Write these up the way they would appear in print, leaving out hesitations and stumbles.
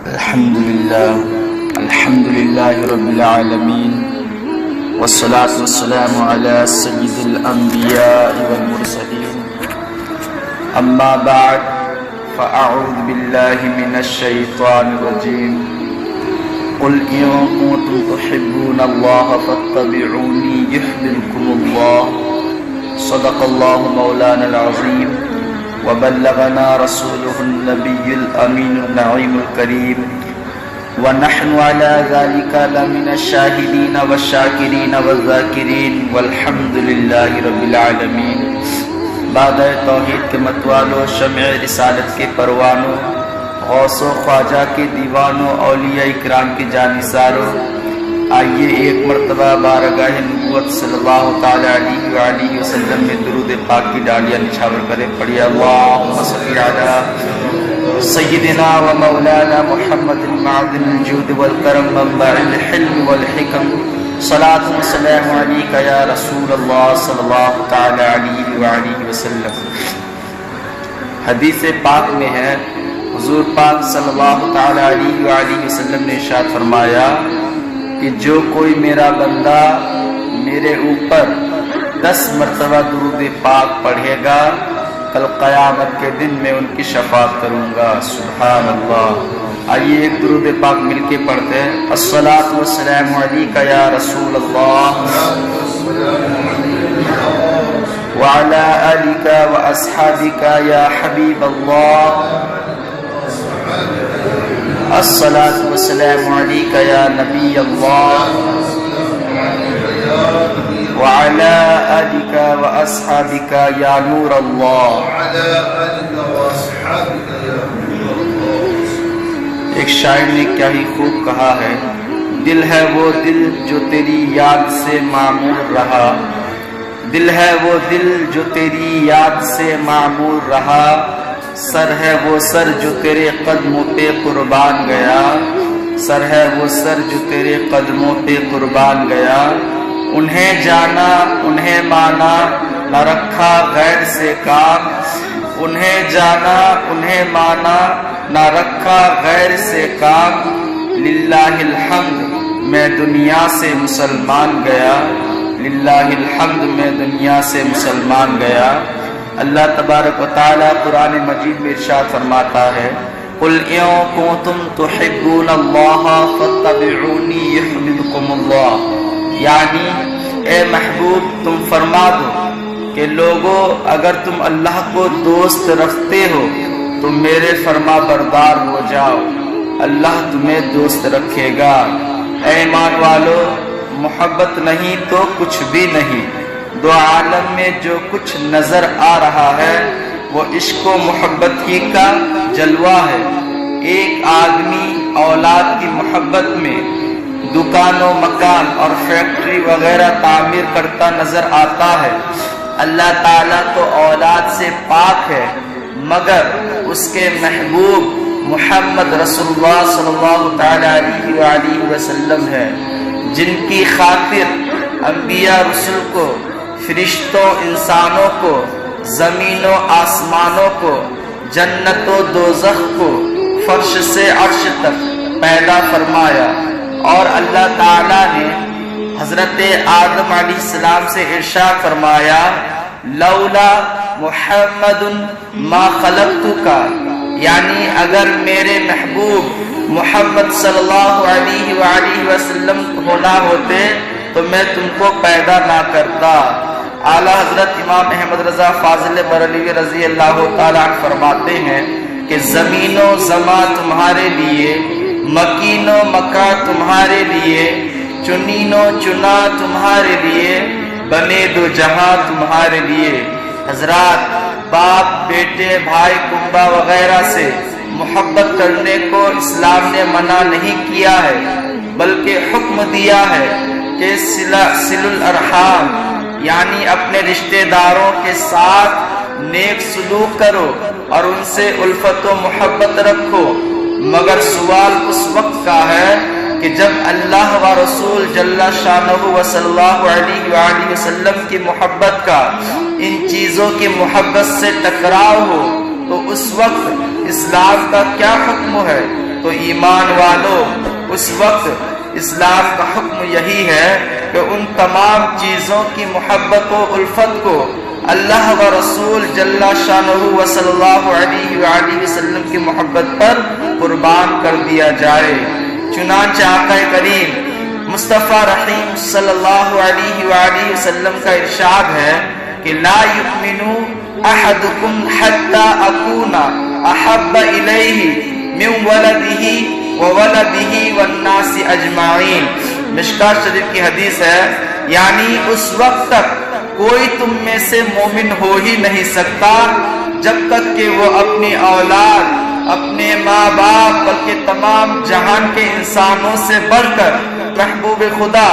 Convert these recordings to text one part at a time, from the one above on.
الحمد لله رب العالمين والصلاة والسلام على سيد الأنبياء والمرسلين أما بعد فأعوذ بالله من الشيطان الرجيم قل إن كنتم تحبون الله فاتبعوني يحببكم الله صدق الله مولانا العظيم وبلغنا رسوله النبي الأمين النعيم الكريم ونحن على ذلك لمن الشاهدين والشاكرين والذاكرين والحمد لله رب العالمين. بعد توحید کے متوالوں، شمع رسالت کے پروانوں، غوث و خواجہ کے دیوانوں، اولیاء اکرام کے جانثاروں، آئیے ایک مرتبہ بارگاہ نبوت صلی اللہ تعالی علیہ وآلہ وسلم میں درود پاک کی ڈالیاں نچھاور کریں. پڑھیے اللہم صلی علی سیدنا و مولانا محمد معدن الجود والکرم منبع الحلم والحکم صلاۃ و سلام علیک یا رسول اللہ صلی اللہ تعالی علیہ وآلہ وسلم. حدیث پاک میں ہے، حضور پاک صلی اللہ تعالی علیہ وآلہ وسلم نے ارشاد فرمایا کہ جو کوئی میرا بندہ میرے اوپر 10 مرتبہ درود پاک پڑھے گا، کل قیامت کے دن میں ان کی شفاعت کروں گا. سبحان اللہ. آئیے ایک درود پاک مل کے پڑھتے ہیں. الصلاۃ والسلام علیک یا رسول اللہ وعلی آلک واصحابک یا حبیب اللہ. الصلاۃ والسلام علیک یا نبی اللہ وعلی آلک واصحابک یا نور اللہ. ایک شاعر نے کیا ہی خوب کہا ہے، دل ہے وہ دل جو تیری یاد سے معمور رہا، دل ہے وہ دل جو تیری یاد سے معمور رہا، سر ہے وہ سر جو تیرے قدموں پہ قربان گیا، سر ہے وہ سر جو تیرے قدموں پہ قربان گیا. انہیں جانا انہیں مانا نہ رکھا غیر سے کام، انہیں جانا انہیں مانا نہ رکھا غیر سے کام. للہ الحمد میں دنیا سے مسلمان گیا، للہ الحمد میں دنیا سے مسلمان گیا. اللہ تبارک و تعالی قرآن مجید میں ارشاد فرماتا ہے، قل ان کنتم تحبون اللہ فاتبعونی یحببکم اللہ. یعنی اے محبوب تم فرما دو کہ لوگو اگر تم اللہ کو دوست رکھتے ہو تو میرے فرما بردار ہو جاؤ، اللہ تمہیں دوست رکھے گا. اے ایمان والو، محبت نہیں تو کچھ بھی نہیں. دو عالم میں جو کچھ نظر آ رہا ہے وہ عشق و محبت ہی کا جلوہ ہے. ایک آدمی اولاد کی محبت میں دکان و مکان اور فیکٹری وغیرہ تعمیر کرتا نظر آتا ہے. اللہ تعالیٰ تو اولاد سے پاک ہے، مگر اس کے محبوب محمد رسول اللہ صلی اللہ تعالی علیہ وآلہ وسلم ہے، جن کی خاطر انبیاء رسول کو، فرشتوں انسانوں کو، زمین و آسمانوں کو، جنت و دوزخ کو، فرش سے عرش تک پیدا فرمایا. اور اللہ تعالیٰ نے حضرت آدم علیہ السلام سے ارشاد فرمایا، لولا محمد ما خلقتک. یعنی اگر میرے محبوب محمد صلی اللہ علیہ وآلہ وسلم ہونا ہوتے تو میں تم کو پیدا نہ کرتا. اعلیٰ حضرت امام احمد رضا فاضل بریلوی رضی اللہ تعالیٰ عنہ فرماتے ہیں کہ زمین و زماں تمہارے لیے، مکین و مکہ تمہارے لیے، چنین و چنا تمہارے لیے، بنے دو جہاں تمہارے لیے. حضرات، باپ بیٹے بھائی کنبا وغیرہ سے محبت کرنے کو اسلام نے منع نہیں کیا ہے، بلکہ حکم دیا ہے کہ صل الارحام، یعنی اپنے رشتہ داروں کے ساتھ نیک سلوک کرو اور ان سے الفت و محبت رکھو. مگر سوال اس وقت کا ہے کہ جب اللہ و رسول جل شانہ و صلی اللہ علیہ وآلہ وسلم کی محبت کا ان چیزوں کی محبت سے ٹکراؤ ہو تو اس وقت اسلام کا کیا حکم ہے؟ تو ایمان والو اس وقت اسلام کا حکم یہی ہے کہ ان تمام چیزوں کی محبت و الفت کو اللہ و رسول جل شانہ و صلی اللہ علیہ وآلہ وسلم کی محبت پر قربان کر دیا جائے۔ چنانچہ آقا کریم مصطفیٰ رحیم صلی اللہ علیہ وآلہ وسلم کا ارشاد ہے کہ لا یؤمن احدکم حتی اکون احب الیہ من ولدہ وولدہ والناس اجمعین۔ مشکوٰۃ شریف کی حدیث ہے، یعنی اس وقت تک کوئی تم میں سے مومن ہو ہی نہیں سکتا جب تک کہ وہ اپنی اولاد، اپنے ماں باپ، بلکہ تمام جہان کے انسانوں سے بڑھ کر محبوب خدا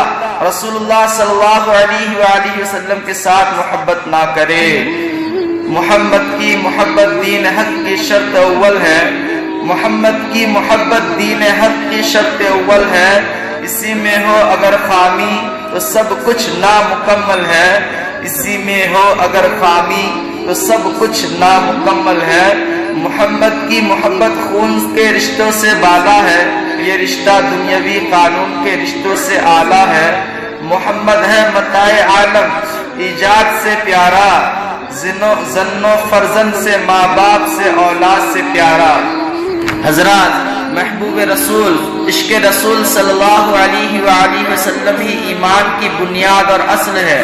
رسول اللہ صلی اللہ علیہ وآلہ وسلم کے ساتھ محبت نہ کرے۔ محمد کی محبت دین حق کی شرط اول ہے، محمد کی محبت دین حق کی شرط اول ہے، اسی میں ہو اگر خامی تو سب کچھ نامکمل ہے، اسی میں ہو اگر خامی تو سب کچھ نامکمل ہے۔ محمد کی محبت خون کے رشتوں سے بالا ہے، یہ رشتہ دنیاوی قانون کے رشتوں سے اعلیٰ ہے۔ محمد ہے متاع عالم، ایجاد سے پیارا، زن و فرزند سے، ماں باپ سے، اولاد سے پیارا۔ حضرات، محبوب رسول، عشق رسول صلی اللہ علیہ وآلہ وسلم ہی ایمان کی بنیاد اور اصل ہے۔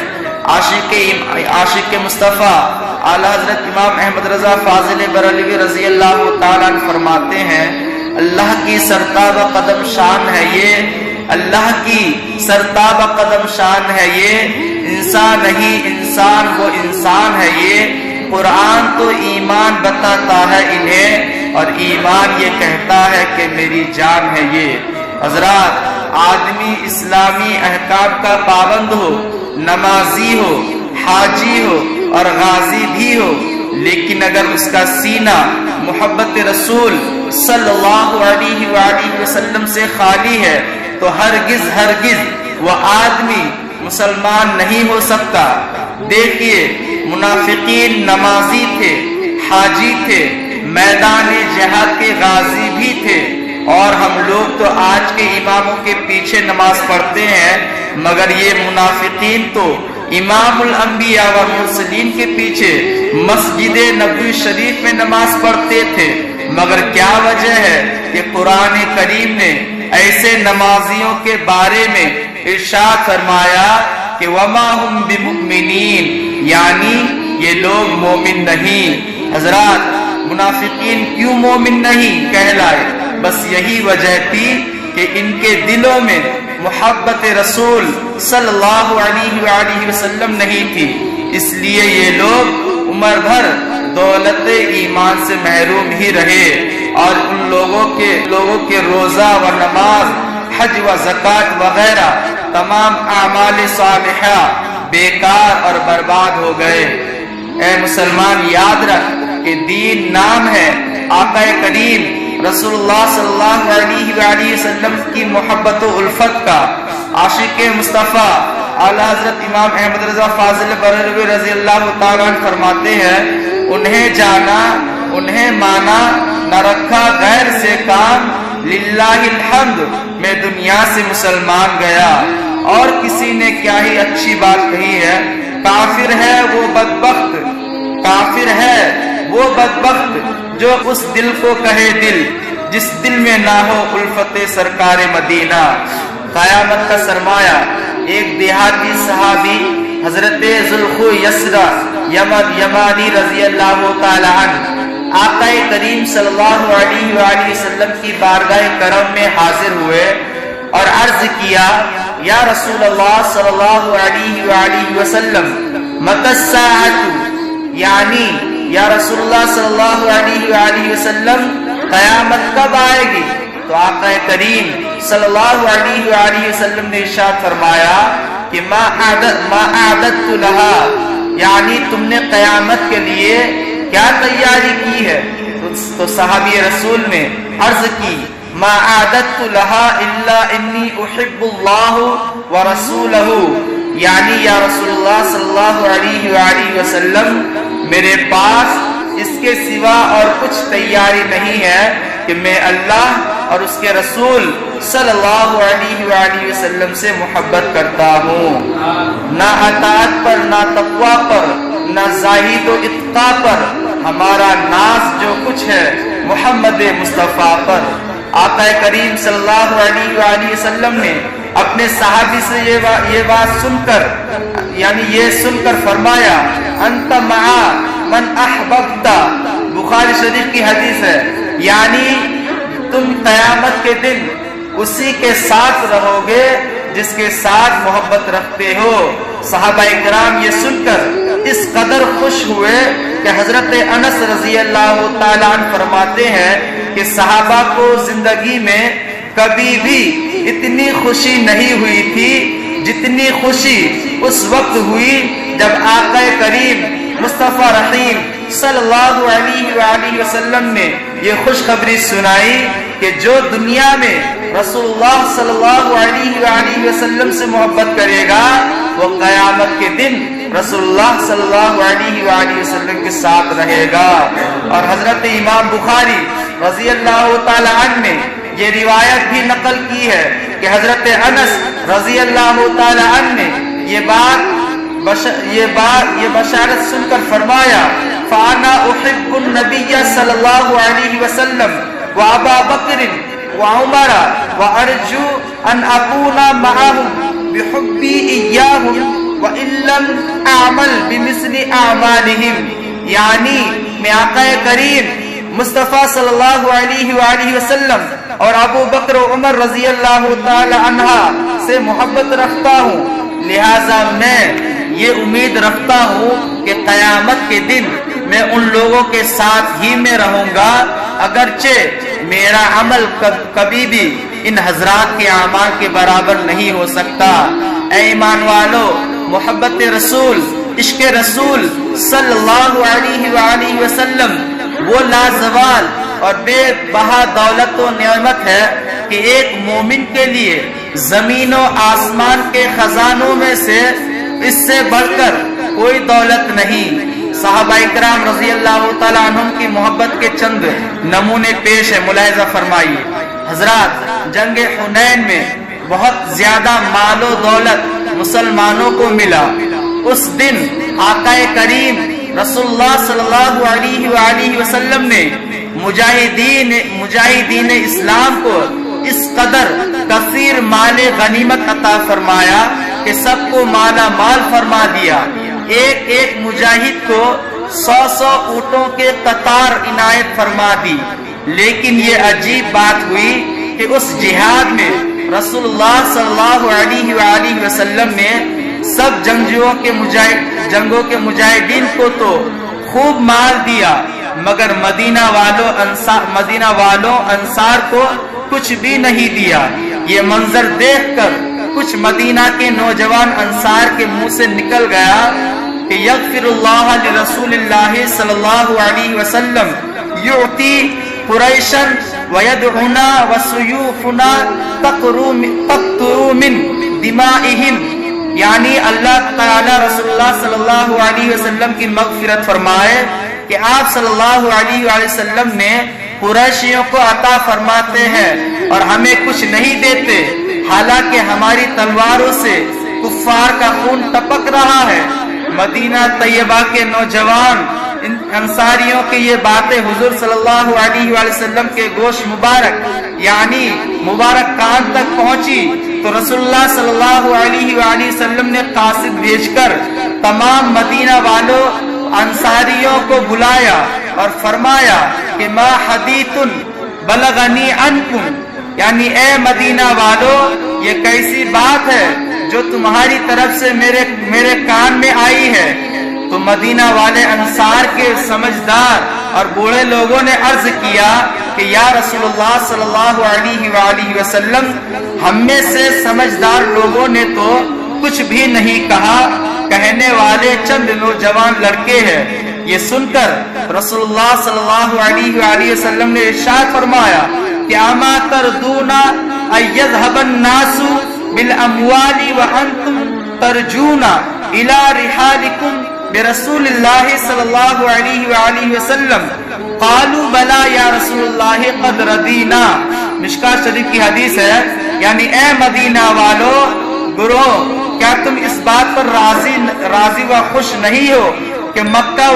عاشق مصطفیٰ اعلیٰ حضرت امام احمد رضا فاضل بریلوی رضی اللہ تعالیٰ عنہ فرماتے ہیں، اللہ کی سرتاب قدم شان ہے یہ، اللہ کی سرتاب قدم شان ہے یہ، انسان نہیں انسان وہ انسان ہے یہ۔ قرآن تو ایمان بتاتا ہے انہیں، اور ایمان یہ کہتا ہے کہ میری جان ہے یہ۔ حضرات، آدمی اسلامی احکام کا پابند ہو، نمازی ہو، حاجی ہو اور غازی بھی ہو، لیکن اگر اس کا سینہ محبت رسول صلی اللہ علیہ وآلہ وسلم سے خالی ہے تو ہرگز وہ آدمی مسلمان نہیں ہو سکتا۔ دیکھیے، منافقین نمازی تھے، حاجی تھے، میدان جہاد کے غازی بھی تھے، اور ہم لوگ تو آج کے اماموں کے پیچھے نماز پڑھتے ہیں، مگر یہ منافقین تو امام الانبیاء والمرسلین کے پیچھے مسجد نبوی شریف میں نماز پڑھتے تھے۔ مگر کیا وجہ ہے کہ قرآن کریم نے ایسے نمازیوں کے بارے میں ارشاد فرمایا کہ وما ہم بمؤمنین، یعنی یہ لوگ مومن نہیں۔ حضرات، منافقین کیوں مومن نہیں کہلائے؟ بس یہی وجہ تھی کہ ان کے دلوں میں محبت رسول صلی اللہ علیہ وآلہ وسلم نہیں تھی، اس لیے یہ لوگ عمر بھر دولت ایمان سے محروم ہی رہے، اور ان لوگوں کے روزہ و نماز، حج و زکوٰۃ وغیرہ تمام اعمال صالحہ بیکار اور برباد ہو گئے۔ اے مسلمان، یاد رکھ کہ دین نام ہے، آقا کریم رسول اللہ صلی اللہ علیہ وآلہ وسلم کی محبت و الفت کا۔ عاشق مصطفیٰ اعلیٰ حضرت امام احمد رضا فاضل بریلوی رضی اللہ تعالیٰ عنہ فرماتے ہیں، انہیں جانا، انہیں مانا، نہ رکھا غیر سے کام، للہ الحمد میں دنیا سے مسلمان گیا۔ اور کسی نے کیا ہی اچھی بات کہی ہے، کافر ہے وہ بدبخت، کافر ہے وہ بدبخت جو اس دل کو کہے دل، جس دل میں نہ ہو الفت سرکار مدینہ۔ قیامت کا سرمایہ ایک دیہاتی صحابی حضرت ذوالخویسرہ یمانی رضی اللہ تعالی عنہ آقا کریم صلی اللہ علیہ وآلہ وسلم کی بارگاہ کرم میں حاضر ہوئے اور عرض کیا، یا رسول اللہ صلی اللہ علیہ وآلہ وسلم متی الساعۃ، یعنی یا رسول اللہ صلی اللہ علیہ وآلہ وسلم قیامت کب آئے گی؟ تو آقا کریم صلی اللہ علیہ وآلہ وسلم نے ارشاد فرمایا کہ ما اعددت لها، یعنی تم نے قیامت کے لیے کیا تیاری کی ہے؟ تو صحابی رسول نے عرض کی، ما اعددت لها الا انی احب اللہ ورسولہ، یعنی یا رسول اللہ صلی اللہ علیہ وآلہ وسلم میرے پاس اس کے سوا اور کچھ تیاری نہیں ہے کہ میں اللہ اور اس کے رسول صلی اللہ علیہ وآلہ وسلم سے محبت کرتا ہوں۔ نہ اطاعت پر، نہ تقوی پر، نہ زاہد و اتقا پر، ہمارا ناز جو کچھ ہے محمد مصطفیٰ پر۔ آقا کریم صلی اللہ علیہ وآلہ وسلم نے اپنے صحابی سے یہ بات سن کر، یعنی یہ سن کر فرمایا، انت مع من احببت، بخاری شریف کی حدیث ہے، یعنی تم قیامت کے دن اسی کے ساتھ رہو گے جس کے ساتھ محبت رکھتے ہو۔ صحابہ کرام یہ سن کر اس قدر خوش ہوئے کہ حضرت انس رضی اللہ تعالیٰ عنہ فرماتے ہیں کہ صحابہ کو زندگی میں کبھی بھی اتنی خوشی نہیں ہوئی تھی جتنی خوشی اس وقت ہوئی جب آقا کریم مصطفیٰ رحیم صلی اللہ علیہ وآلہ وسلم نے یہ خوشخبری سنائی کہ جو دنیا میں رسول اللہ صلی اللہ علیہ وآلہ وسلم سے محبت کرے گا وہ قیامت کے دن رسول اللہ صلی اللہ علیہ وآلہ وسلم کے ساتھ رہے گا۔ اور حضرت امام بخاری رضی اللہ تعالی عنہ نے یہ روایت بھی نقل کی ہے کہ حضرت انس رضی اللہ تعالی عنہ نے یہ بشارت سن کر فرمایا، فَأَنَا أُحِبُّ النَّبِيَّ صلی اللہ علیہ وسلم وَأَبَا بَكْرٍ وَعُمَرَ وَأَرْجُو أَنْ أَكُونَ مَعَهُمْ بِحُبِّي إِيَّاهُمْ وَإِن لَّمْ أَعْمَلْ بِمِثْلِ أَعْمَالِهِمْ، یعنی میں آقا کریم مصطفیٰ صلی اللہ علیہ وآلہ وسلم اور ابو بکر و عمر رضی اللہ تعالی عنہ سے محبت رکھتا ہوں، لہٰذا میں یہ امید رکھتا ہوں کہ قیامت کے دن میں ان لوگوں کے ساتھ ہی میں رہوں گا، اگرچہ میرا عمل کبھی بھی ان حضرات کے اعمال کے برابر نہیں ہو سکتا۔ اے ایمان والو، محبت رسول، عشق رسول صلی اللہ علیہ وآلہ وسلم وہ لازوال اور بے بہا دولت و نعمت ہے کہ ایک مومن کے لیے زمین و آسمان کے خزانوں میں سے اس سے بڑھ کر کوئی دولت نہیں۔ صحابہ اکرام رضی اللہ تعالیٰ عنہم کی محبت کے چند نمونے پیش ہے، ملاحظہ فرمائیے۔ حضرات، جنگ حنین میں بہت زیادہ مال و دولت مسلمانوں کو ملا۔ اس دن آقا کریم رسول اللہ صلی اللہ علیہ وآلہ وسلم نے مجاہدین اسلام کو اس قدر کثیر مال غنیمت عطا فرمایا کہ سب کو مالا مال فرما دیا۔ ایک ایک مجاہد کو 100 اونٹوں کے قطار عنایت فرما دی۔ لیکن یہ عجیب بات ہوئی کہ اس جہاد میں رسول اللہ صلی اللہ علیہ وآلہ وسلم نے سب جنگوں کے مجاہدین کو تو خوب مال دیا، مگر مدینہ والوں انصار کو کچھ بھی نہیں دیا۔ یہ منظر دیکھ کر کچھ مدینہ کے نوجوان انصار کے منہ سے نکل گیا کہ یغفر اللہ لرسول اللہ صلی اللہ علیہ وسلم یعطی قریشا ویدعنا وسیوفنا تقطر من دمائہم، یعنی اللہ تعالی رسول اللہ صلی اللہ علیہ وسلم کی مغفرت فرمائے کہ آپ صلی اللہ علیہ وآلہ وسلم نے قریشیوں کو عطا فرماتے ہیں اور ہمیں کچھ نہیں دیتے، حالانکہ ہماری تلواروں سے کفار کا خون ٹپک رہا ہے۔ مدینہ طیبہ کے نوجوان انصاریوں کی یہ باتیں حضور صلی اللہ علیہ وآلہ وسلم کے گوش مبارک یعنی مبارک کان تک پہنچی تو رسول اللہ صلی اللہ علیہ وآلہ وسلم نے قاصد بھیج کر تمام مدینہ والوں انصاریوں کو بلایا اور فرمایا کہ ما حدیث بلغنی عنکم، یعنی اے مدینہ والو یہ کیسی بات ہے جو تمہاری طرف سے میرے کان میں آئی ہے۔ تو مدینہ والے انصار کے سمجھدار اور بوڑھے لوگوں نے عرض کیا کہ یا رسول اللہ صلی اللہ علیہ وآلہ وسلم، ہم میں سے سمجھدار لوگوں نے تو کچھ بھی نہیں کہا، کہنے والے چند نوجوان لڑکے ہیں۔ یہ سن کر رسول اللہ صلی اللہ علیہ وآلہ وسلم نے ارشاد فرمایا کہ اما ترضون ان یذهب الناس بالاموال وانتم ترجون الى رحالکم برسول اللہ صلی اللہ علیہ وآلہ وسلم، قالوا بلا یا رسول اللہ قد ردینا مشکات شریف کی حدیث ہے، یعنی اے مدینہ والو گروہ، کیا تم اس بات پر راضی و خوش نہیں ہو کہ مکہ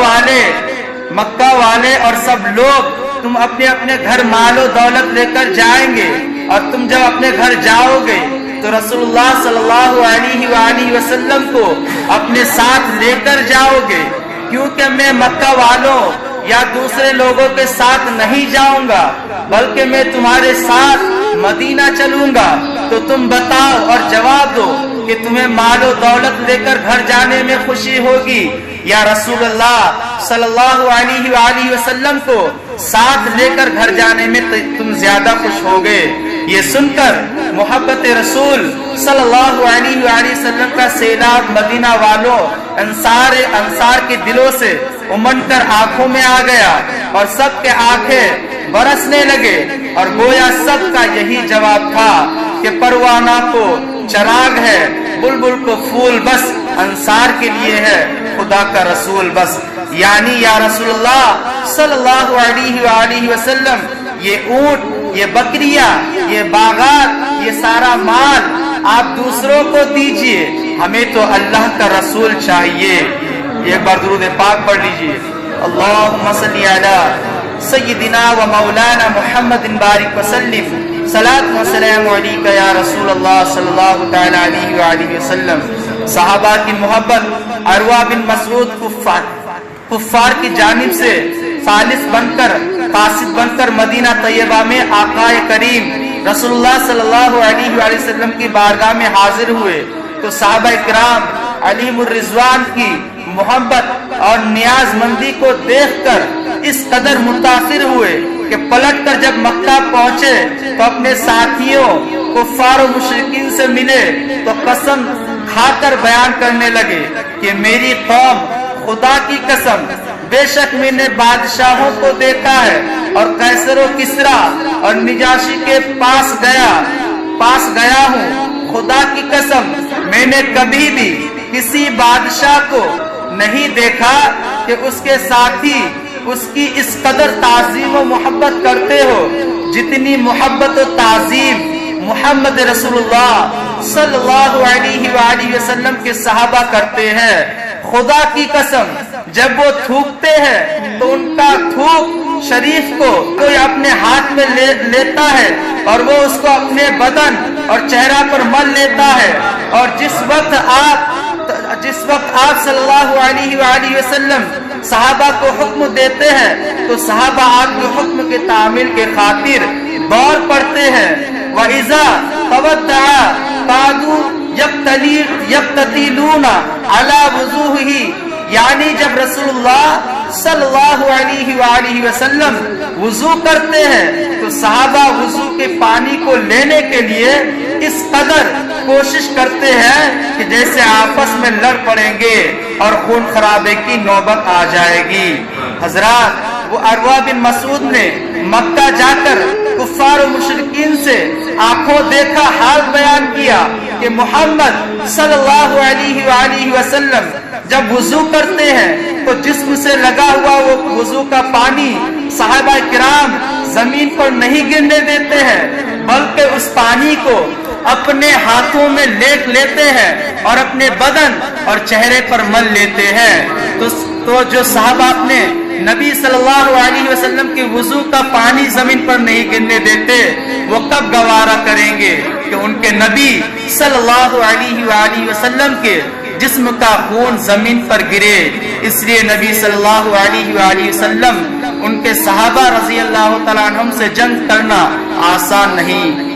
والے اور سب لوگ تم اپنے اپنے گھر مال و دولت لے کر جائیں گے، اور تم جب اپنے گھر جاؤ گے تو رسول اللہ صلی اللہ علیہ وآلہ وسلم کو اپنے ساتھ لے کر جاؤ گے، کیونکہ میں مکہ والوں یا دوسرے لوگوں کے ساتھ نہیں جاؤں گا، بلکہ میں تمہارے ساتھ مدینہ چلوں گا۔ تو تم بتاؤ اور جواب دو کہ تمہیں مال و دولت لے کر گھر جانے میں خوشی ہوگی یا رسول اللہ صلی اللہ علیہ وآلہ وسلم کو ساتھ لے کر گھر جانے میں تم زیادہ خوش ہوگے؟ یہ سن کر محبت رسول صلی اللہ علیہ وآلہ وسلم کا سیلاب مدینہ والوں انصار کے دلوں سے امنڈ کر آنکھوں میں آ گیا، اور سب کے آنکھیں برسنے لگے، اور گویا سب کا یہی جواب تھا کہ پروانہ کو چراغ ہے، بلبل کو پھول بس انصار کے لیے ہے خدا کا رسول بس۔ یعنی یا رسول اللہ صلی اللہ علیہ وآلہ وسلم، یہ اونٹ، یہ بکریاں، یہ باغات، یہ سارا مال آپ دوسروں کو دیجئے، ہمیں تو اللہ کا رسول چاہیے۔ ایک بار درود پاک پڑھ لیجئے، اللہم صلی علی سیدنا و مولانا محمد بارک وسلم، صلاۃ و سلام علیکہ یا رسول اللہ صلی اللہ تعالی علیہ وآلہ وسلم۔ صحابہ کی محبت، عروہ بن مسعود کفار کی جانب سے فالس بن کر، قاصد بن کر مدینہ طیبہ میں آقا کریم رسول اللہ صلی اللہ علیہ وآلہ وسلم کی بارگاہ میں حاضر ہوئے تو صحابہ کرام علیہم الرضوان کی محبت اور نیاز مندی کو دیکھ کر اس قدر متاثر ہوئے کہ پلٹ کر جب مکہ پہنچے تو اپنے ساتھیوں کفار و مشرکین سے ملے تو قسم کھا کر بیان کرنے لگے کہ میری قوم، خدا کی قسم، بے شک میں نے بادشاہوں کو دیکھا ہے اور قیصر و کسریٰ اور نجاشی کے پاس گیا ہوں، خدا کی قسم میں نے کبھی بھی کسی بادشاہ کو نہیں دیکھا کہ اس کے ساتھی اس کی اس قدر تعظیم و محبت کرتے ہو جتنی محبت و تعظیم محمد رسول اللہ صلی اللہ علیہ وآلہ وسلم کے صحابہ کرتے ہیں۔ خدا کی قسم جب وہ تھوکتے ہیں تو ان کا تھوک شریف کو کوئی اپنے ہاتھ میں لیتا ہے اور وہ اس کو اپنے بدن اور چہرہ پر مل لیتا ہے، اور جس وقت آپ صلی اللہ علیہ وآلہ وسلم صحابہ کو حکم دیتے ہیں تو صحابہ آپ کے حکم کے تعمیل کے خاطر دوڑ پڑتے ہیں۔ وَإِذَا تَوَدَّعَ قَعَدُوا يَقْتَتِلُونَ عَلَى وُضُوئِهِ، یعنی جب رسول اللہ صلی اللہ علیہ وآلہ وسلم وضو کرتے ہیں تو صحابہ وضو کے پانی کو لینے کے لیے اس قدر کوشش کرتے ہیں کہ جیسے آپس میں لڑ پڑیں گے اور خون خرابے کی نوبت آ جائے گی۔ حضرات، وہ عروہ بن مسعود نے مکہ جا کر کفار و مشرکین سے آنکھوں دیکھا حال بیان کیا کہ محمد صلی اللہ علیہ وآلہ وسلم جب وضو کرتے ہیں تو جسم سے لگا ہوا وہ وضو کا پانی صحابہ کرام زمین پر نہیں گرنے دیتے ہیں، بلکہ اس پانی کو اپنے ہاتھوں میں لیٹ لیتے ہیں اور اپنے بدن اور چہرے پر مل لیتے ہیں۔ تو جو صحابہ اپنے نبی صلی اللہ علیہ وسلم کے وضو کا پانی زمین پر نہیں گرنے دیتے، وہ کب گوارا کریں گے کہ ان کے نبی صلی اللہ علیہ وآلہ وسلم کے جسم کا خون زمین پر گرے؟ اس لیے نبی صلی اللہ علیہ وآلہ وسلم ان کے صحابہ رضی اللہ تعالیٰ عنہم سے جنگ کرنا آسان نہیں۔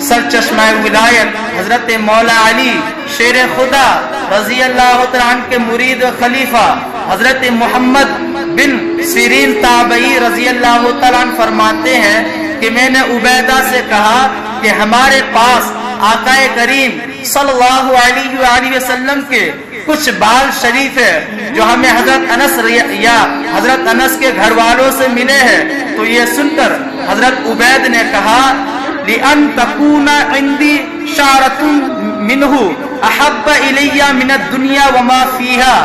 سر چشمہ ولایت حضرت مولا علی شیر خدا رضی اللہ تعالیٰ عنہ کے مرید و خلیفہ حضرت محمد بن سیرین تابعی رضی اللہ تعالیٰ عنہ فرماتے ہیں کہ میں نے عبیدہ سے کہا کہ ہمارے پاس آقا کریم صلی اللہ علیہ وآلہ وسلم کے کچھ بال شریف ہے جو ہمیں حضرت انس کے گھر والوں سے ملے ہیں۔ تو یہ سن کر حضرت عبید نے کہا لِأَن تَكُونَ عِنْدِي شَعْرَةٌ مِّنْهُ أَحَبَّ إِلَيَّ مِنَ الدُّنْيَا وَمَا فِيهَا،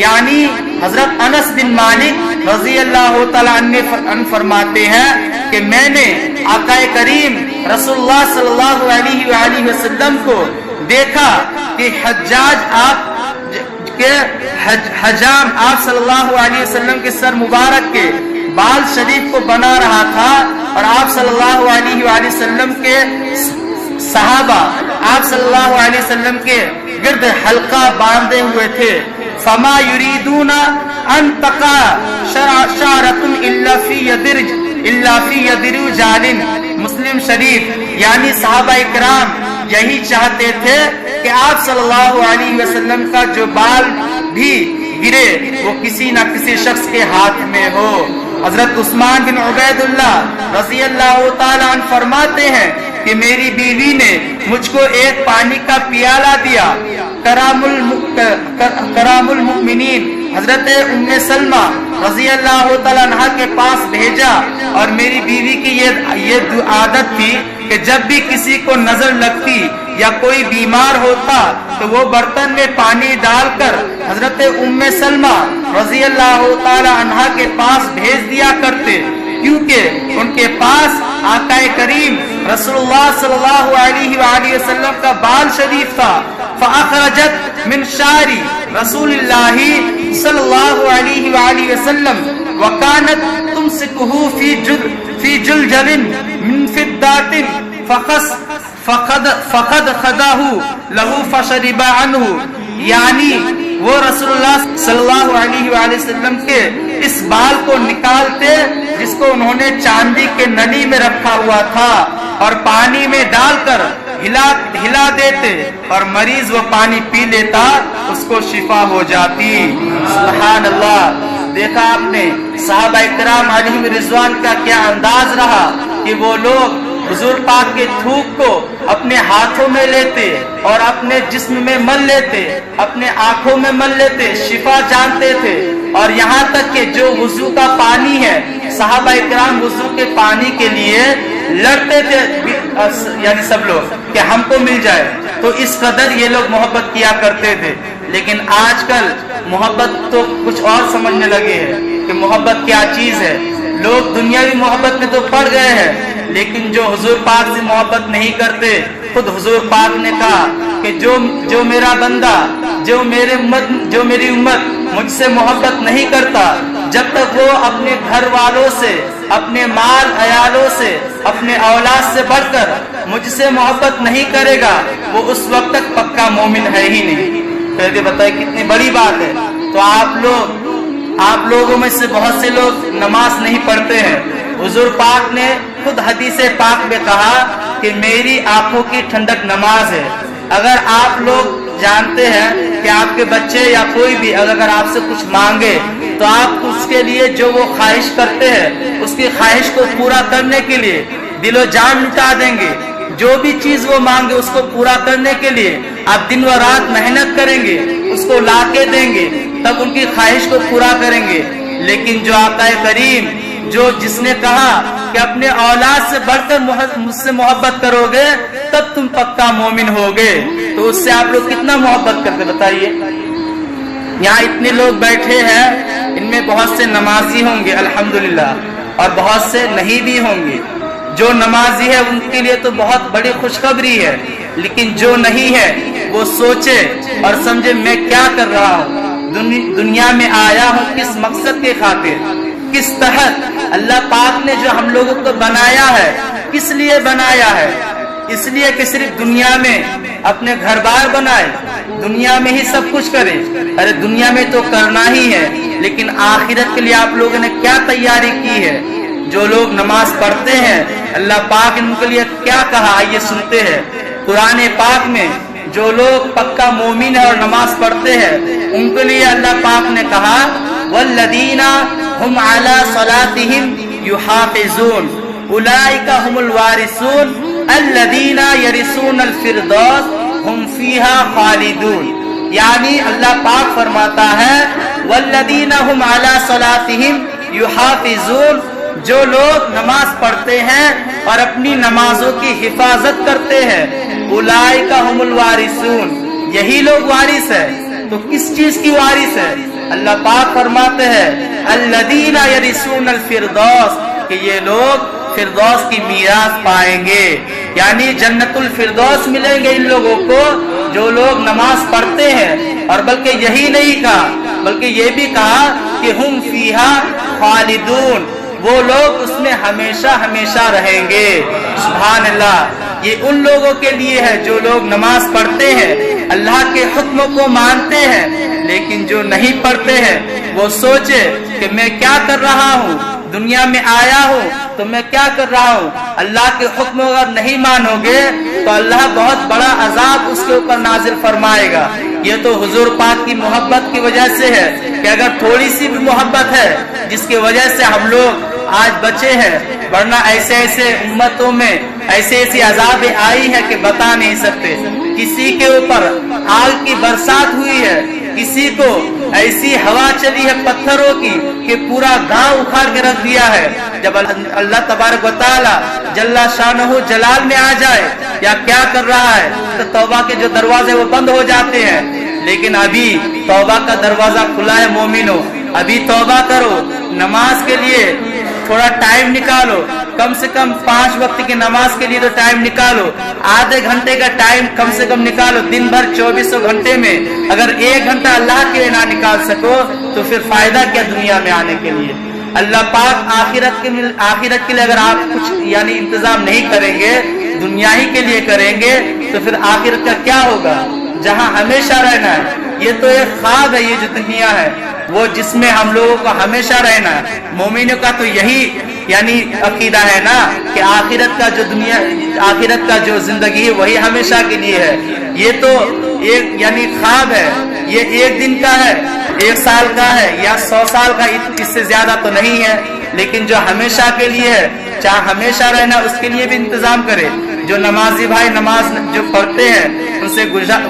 یعنی حضرت انس بن مالک رضی اللہ تعالیٰ عنہ فرماتے ہیں کہ میں نے آقا کریم رسول اللہ صلی اللہ علیہ وآلہ وسلم کو دیکھا کہ حجاج آپ کے حجام آپ صلی اللہ علیہ وسلم کے سر مبارک کے بال شریف کو بنا رہا تھا، اور آپ صلی اللہ علیہ وآلہ وسلم کے صحابہ آپ صلی اللہ علیہ وسلم کے گرد حلقہ باندھے ہوئے تھے۔ فما یریدون ان تقع شعرۃ الا فی ید رجال، مسلم شریف، یعنی صحابہ کرام یہی چاہتے تھے کہ آپ صلی اللہ علیہ وسلم کا جو بال بھی گرے وہ کسی نہ کسی شخص کے ہاتھ میں ہو۔ حضرت عثمان بن عبید اللہ رضی اللہ تعالیٰ عنہ فرماتے ہیں کہ میری بیوی نے مجھ کو ایک پانی کا پیالہ دیا، کرام المؤمنین حضرت ام سلمہ رضی اللہ تعالیٰ عنہ کے پاس بھیجا، اور میری بیوی کی یہ عادت تھی کہ جب بھی کسی کو نظر لگتی یا کوئی بیمار ہوتا تو وہ برتن میں پانی ڈال کر حضرت ام سلمہ رضی اللہ تعالیٰ عنہ کے پاس بھیج دیا کرتے، کیونکہ ان کے پاس آقا کریم رسول اللہ صلی اللہ علیہ وآلہ وسلم کا بال شریف تھا۔ فأخرجت من شعر رسول اللہ صلی اللہ علیہ وآلہ وسلم وكانت تمسكه في جلجل من فضة فقد خداه له فشرب عنه، یعنی وہ رسول اللہ صلی اللہ علیہ وآلہ وسلم کے اس بال کو نکالتے جس کو انہوں نے چاندی کے نلی میں رکھا ہوا تھا، اور پانی میں ڈال کر ہلا دیتے، اور مریض وہ پانی پی لیتا، اس کو شفا ہو جاتی۔ سبحان اللہ۔ دیکھا آپ نے صحابہ کرام علیہم رضوان کا کیا انداز رہا کہ وہ لوگ حضور پاک کے تھوک کو اپنے ہاتھوں میں لیتے اور اپنے جسم میں مل لیتے، اپنے آنکھوں میں مل لیتے، شفا جانتے تھے، اور یہاں تک کہ جو وضو کا پانی ہے صحابہ کرام وضو کے پانی کے لیے لڑتے تھے، یعنی سب لوگ کہ ہم کو مل جائے، تو اس قدر یہ لوگ محبت کیا کرتے تھے۔ لیکن آج کل محبت تو کچھ اور سمجھنے لگے ہیں کہ محبت کیا چیز ہے۔ لوگ دنیاوی محبت میں تو پڑ گئے ہیں، لیکن جو حضور پاک سے محبت نہیں کرتے، خود حضور پاک نے کہا کہ جو میرا بندہ جو میری امت مجھ سے محبت نہیں کرتا، جب تک وہ اپنے گھر والوں سے، اپنے مال عیالوں سے، اپنے اولاد سے بڑھ کر مجھ سے محبت نہیں کرے گا، وہ اس وقت تک پکا مومن ہے ہی نہیں۔ پہلے بتائیں کتنی بڑی بات ہے۔ تو آپ لوگوں میں سے بہت سے لوگ نماز نہیں پڑھتے ہیں۔ حضور پاک نے خود حدیث پاک میں کہا کہ میری آنکھوں کی ٹھنڈک نماز ہے۔ اگر آپ لوگ جانتے ہیں کہ آپ کے بچے یا کوئی بھی اگر آپ سے کچھ مانگے تو آپ اس کے لیے جو وہ خواہش کرتے ہیں اس کی خواہش کو پورا کرنے کے لیے دل و جان لٹا دیں گے۔ جو بھی چیز وہ مانگے اس کو پورا کرنے کے لیے آپ دن و رات محنت کریں گے، اس کو لا کے دیں گے، تب ان کی خواہش کو پورا کریں گے۔ لیکن جو آقا کریم جس نے کہا کہ اپنے اولاد سے بڑھ کر مجھ سے محبت کرو گے تب تم پکا مومن ہوگے، تو اس سے آپ لوگ کتنا محبت کرتے بتائیے۔ یہاں اتنے لوگ بیٹھے ہیں، ان میں بہت سے نمازی ہوں گے الحمدللہ، اور بہت سے نہیں بھی ہوں گے۔ جو نمازی ہے ان کے لیے تو بہت بڑی خوشخبری ہے، لیکن جو نہیں ہے وہ سوچے اور سمجھے میں کیا کر رہا ہوں، دنیا میں آیا ہوں کس مقصد کے خاطر، کس تحت اللہ پاک نے جو ہم لوگوں کو بنایا ہے کس لیے بنایا ہے۔ اس لیے کہ صرف دنیا میں اپنے گھر بار بنائے، دنیا میں ہی سب کچھ کرے؟ ارے دنیا میں تو کرنا ہی ہے، لیکن آخرت کے لیے آپ لوگوں نے کیا تیاری کی ہے؟ جو لوگ نماز پڑھتے ہیں اللہ پاک نے ان کے لیے کیا کہا، آئیے سنتے ہیں۔ قرآن پاک میں جو لوگ پکا مومن ہے اور نماز پڑھتے ہیں ان کے لیے اللہ پاک نے کہا والذین هم علی صلاتهم یحافظون اولئک هم الوارثون الذین یرثون الفردوس هم فیها خالدون، یعنی اللہ پاک فرماتا ہے والذین هم علی صلاتهم یحافظون، جو لوگ نماز پڑھتے ہیں اور اپنی نمازوں کی حفاظت کرتے ہیں، اولئک هم الوارثون، یہی لوگ وارث ہے۔ تو کس چیز کی وارث ہے؟ اللہ پاک فرماتے ہیں الذین یرثون الفردوس کہ یہ لوگ فردوس کی میراث پائیں گے، یعنی جنت الفردوس ملیں گے ان لوگوں کو جو لوگ نماز پڑھتے ہیں۔ اور بلکہ یہی نہیں کہا بلکہ یہ بھی کہا کہ ہم فیہا خالدون، وہ لوگ اس میں ہمیشہ ہمیشہ رہیں گے۔ سبحان اللہ، یہ ان لوگوں کے لیے ہے جو لوگ نماز پڑھتے ہیں، اللہ کے حکموں کو مانتے ہیں، لیکن جو نہیں پڑھتے ہیں وہ سوچے کہ میں کیا کر رہا ہوں، دنیا میں آیا ہوں تو میں کیا کر رہا ہوں، اللہ کے حکم اگر نہیں مانو گے تو اللہ بہت بڑا عذاب اس کے اوپر نازل فرمائے گا۔ یہ تو حضور پاک کی محبت کی وجہ سے ہے کہ اگر تھوڑی سی بھی محبت ہے جس کی وجہ سے ہم لوگ آج بچے ہیں، ورنہ ایسے ایسے امتوں میں ایسے ایسی عذابیں آئی ہے کہ بتا نہیں سکتے۔ کسی کے اوپر آگ کی برسات ہوئی ہے، کسی کو ایسی ہوا چلی ہے پتھروں کی کہ پورا گاؤں اکھاڑ کے رکھ دیا ہے۔ جب اللہ تبارک و تعالی جل شانہ جلال میں آ جائے یا کیا کر رہا ہے تو توبہ کے جو دروازے وہ بند ہو جاتے ہیں، لیکن ابھی توبہ کا دروازہ کھلا ہے مومنو، ابھی توبہ کرو، نماز کے لیے تھوڑا ٹائم نکالو، کم سے کم 5 وقت کی نماز کے لیے تو ٹائم نکالو، آدھے گھنٹے کا ٹائم کم سے کم نکالو۔ دن بھر 24 گھنٹے میں اگر 1 گھنٹہ اللہ کے لیے نہ نکال سکو تو پھر فائدہ کیا دنیا میں آنے کے لیے۔ اللہ پاک آخرت کے لیے اگر آپ کچھ یعنی انتظام نہیں کریں گے، دنیا ہی کے لیے کریں گے تو پھر آخرت کا کیا ہوگا، جہاں ہمیشہ رہنا ہے۔ یہ تو ایک خواب ہے، یہ جو دنیا ہے وہ جس میں ہم لوگوں کو ہمیشہ رہنا ہے۔ مومنوں کا تو یہی یعنی عقیدہ ہے نا کہ آخرت کا جو زندگی ہے وہی ہمیشہ کے لیے ہے۔ یہ تو ایک یعنی خواب ہے، یہ 1 دن کا ہے، 1 سال کا ہے یا 100 سال کا، اس سے زیادہ تو نہیں ہے، لیکن جو ہمیشہ کے لیے ہے، چاہے ہمیشہ رہنا اس کے لیے بھی انتظام کرے۔ جو نمازی بھائی نماز جو پڑھتے ہیں ان سے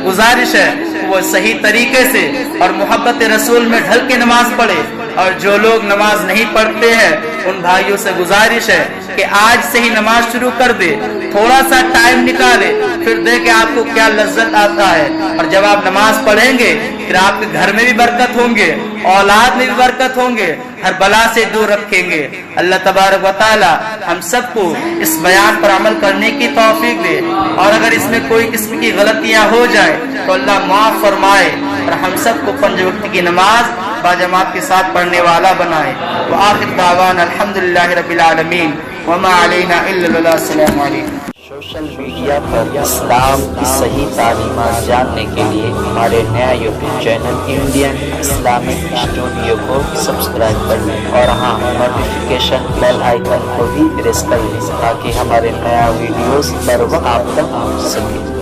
گزارش ہے وہ صحیح طریقے سے اور محبت رسول میں ڈھل کے نماز پڑھے، اور جو لوگ نماز نہیں پڑھتے ہیں ان بھائیوں سے گزارش ہے کہ آج سے ہی نماز شروع کر دے، تھوڑا سا ٹائم نکالے، پھر دیکھیں آپ کو کیا لذت آتا ہے۔ اور جب آپ نماز پڑھیں گے پھر آپ کے گھر میں بھی برکت ہوں گے، اولاد میں بھی برکت ہوں گے، ہر بلا سے دور رکھیں گے۔ اللہ تبارک و تعالی ہم سب کو اس بیان پر عمل کرنے کی توفیق دے، اور اگر اس میں کوئی قسم کی غلطیاں ہو جائے تو اللہ معاف فرمائے، اور ہم سب کو 5 وقت کی نماز باجماعت کے ساتھ پڑھنے والا بنائے۔ وآخر دعوانا الحمدللہ رب العالمین وما علینا الا البلاغ۔ السلام علیکم۔ سوشل میڈیا پر اسلام کی صحیح تعلیمات جاننے کے لیے ہمارے نیا YouTube channel Indian Islamic studio کو سبسکرائب کر لیں، اور ہاں نوٹیفیکیشن بیل آئیکن کو بھی پریس کر لیں تاکہ ہمارے نیا ویڈیوز پر وقت آپ تک پہنچ سکے۔